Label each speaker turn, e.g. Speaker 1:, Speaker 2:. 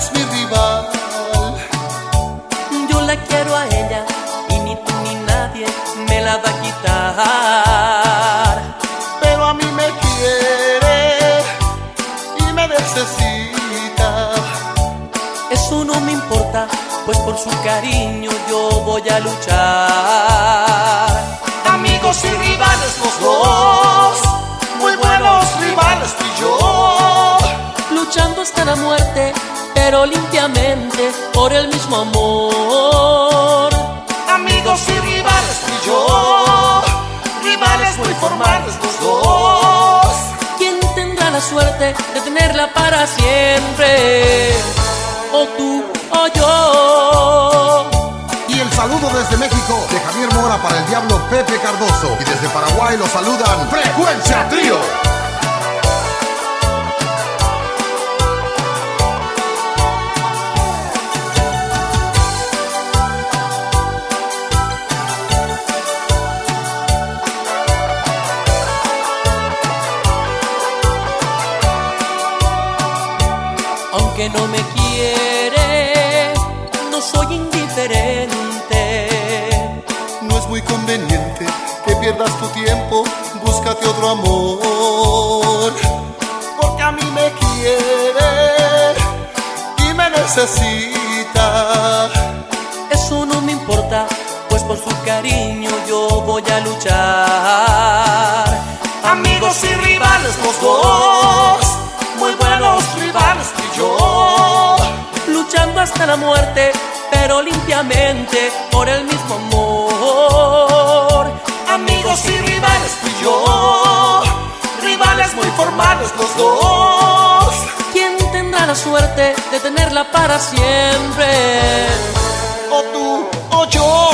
Speaker 1: eres mi rival.
Speaker 2: Yo la quiero a ella y ni tú ni nadie me la va a quitar.
Speaker 1: Pero a mí me quiere y me necesita.
Speaker 2: Eso no me importa, pues por su cariño yo voy a luchar.
Speaker 1: Amigos y rivales los dos, muy buenos rivales tú y yo.
Speaker 2: Luchando hasta la muerte, pero limpiamente por el mismo amor.
Speaker 1: Amigos y rivales tú y yo, rivales muy formales los dos.
Speaker 2: ¿Quién tendrá la suerte de tenerla para siempre? O tú o yo.
Speaker 3: Y el saludo desde México de Javier Mora para el Diablo Pepe Cardoso. Y desde Paraguay lo saludan Frecuencia Trío.
Speaker 2: Aunque no me quiere, no soy indiferente.
Speaker 1: No es muy conveniente que pierdas tu tiempo, búscate otro amor. Porque a mí me quiere y me necesita.
Speaker 2: Eso no me importa, pues por su cariño yo voy a luchar.
Speaker 1: Amigos y rivales los dos, muy buenos rivales tú y yo.
Speaker 2: Luchando hasta la muerte, pero limpiamente por el mismo amor.
Speaker 1: Amigos y rivales tú y yo, rivales muy formales los dos.
Speaker 2: ¿Quién tendrá la suerte de tenerla para siempre?
Speaker 1: O tú o yo.